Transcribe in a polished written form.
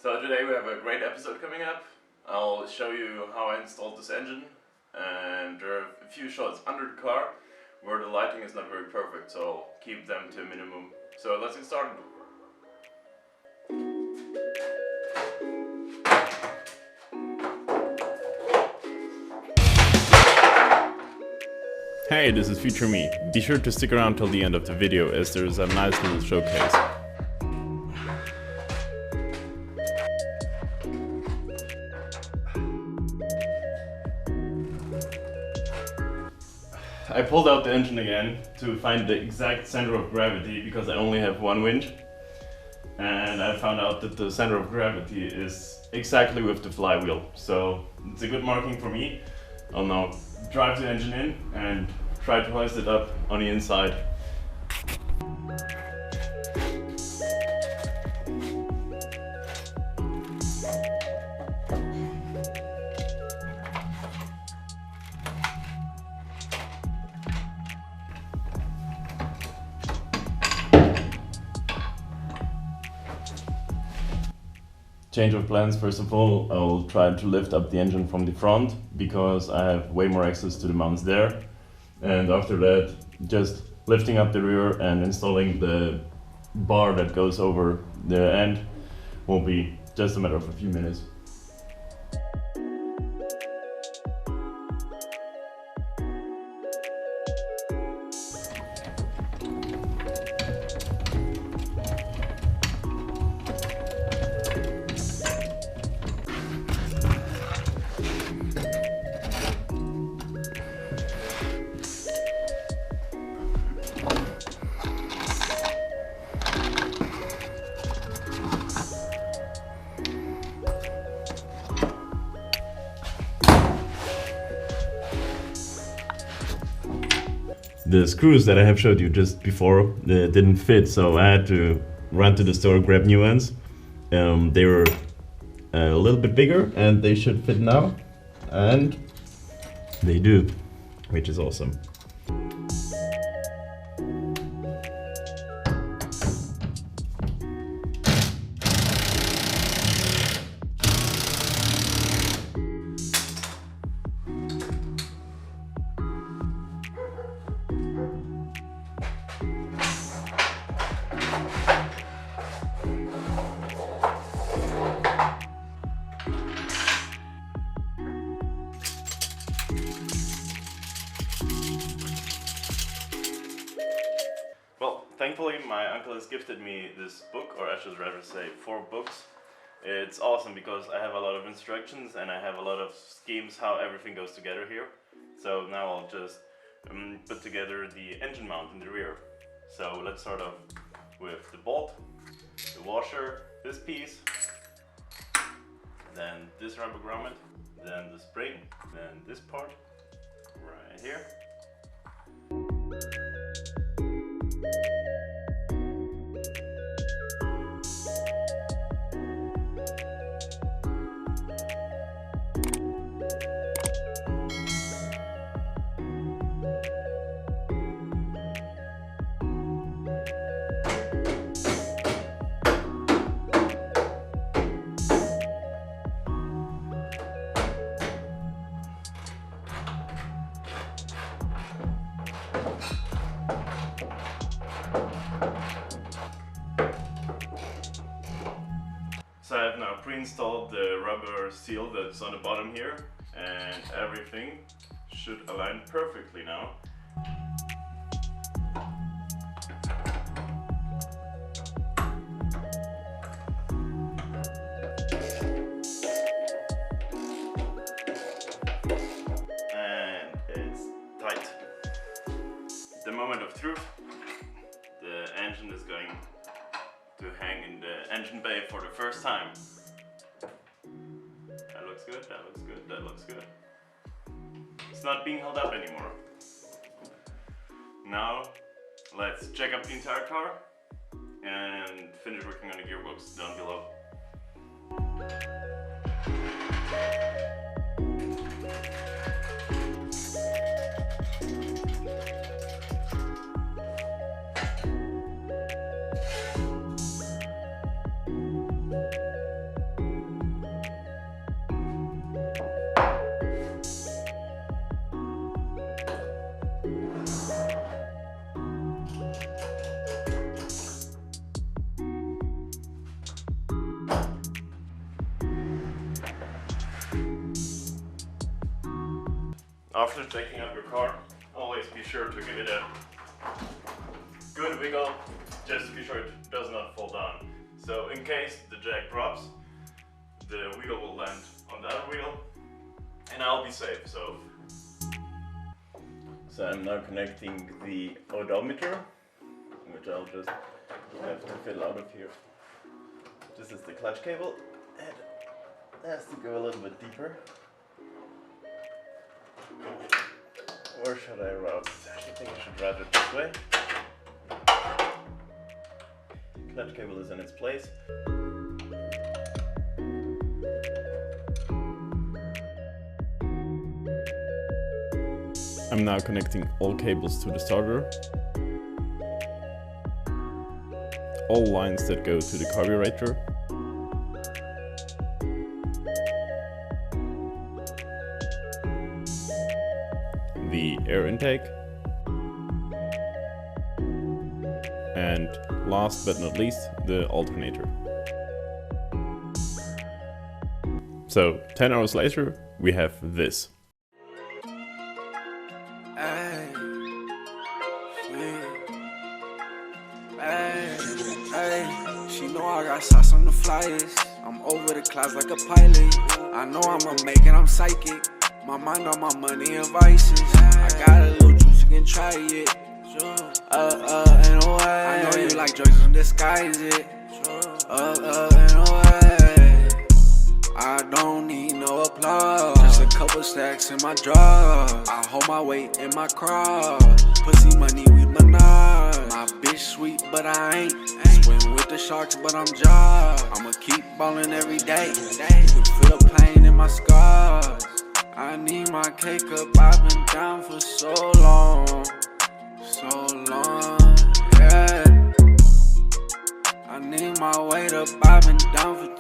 So today we have a great episode coming up. I'll show you how I installed this engine, and there are a few shots under the car where the lighting is not very perfect, so I'll keep them to a minimum. So let's get started. Hey, this is Future Me. Be sure to stick around till the end of the video as there's a nice little showcase. I pulled out the engine again to find the exact center of gravity because I only have one winch, and I found out that the center of gravity is exactly with the flywheel, so it's a good marking for me. I'll now drive the engine in and try to hoist it up on the inside. Change of plans. First of all, I'll try to lift up the engine from the front because I have way more access to the mounts there. And after that, just lifting up the rear and installing the bar that goes over the end will be just a matter of a few minutes. The screws that I have showed you just before didn't fit, so I had to run to the store, grab new ones. They were a little bit bigger and they should fit now, and they do, which is awesome. Thankfully, my uncle has gifted me this book, or I should rather say 4 books. It's awesome because I have a lot of instructions and I have a lot of schemes how everything goes together here. So now I'll just put together the engine mount in the rear. So let's start off with the bolt, the washer, this piece, then this rubber grommet, then the spring, then this part right here. So I have now pre-installed the rubber seal that's on the bottom here, and everything should align perfectly now. And it's tight. The moment of truth. The engine is going to hang in the engine bay for the first time. That looks good, that looks good, that looks good. It's not being held up anymore. Now, let's check up the entire car and finish working on the gearbox down below. After jacking up your car, always be sure to give it a good wiggle, just to be sure it does not fall down. So in case the jack drops, the wheel will land on the other wheel and I'll be safe. So I'm now connecting the odometer, which I'll just have to fill out of here. This is the clutch cable and it has to go a little bit deeper. Or should I route it? I think I should route it this way. Clutch cable is in its place. I'm now connecting all cables to the starter. All lines that go to the carburetor. The air intake. And last but not least, the alternator. So 10 hours later, we have this. She know I got shots on the flyers. I'm over the clouds like a pilot. I know I'ma make it, I'm psychic. My mind on my money and vices. I got a little juice, you can try it. And away. I know you like drugs, don't disguise it. And away. I don't need no applause. Just a couple stacks in my drawer. I hold my weight in my cross. Pussy money, we menage. My bitch sweet, but I ain't. Swim with the sharks, but I'm jaws. I'ma keep ballin' every day. You can feel the pain in my scars. I need my cake up, I've been down for so long, yeah. I need my weight up, I've been down for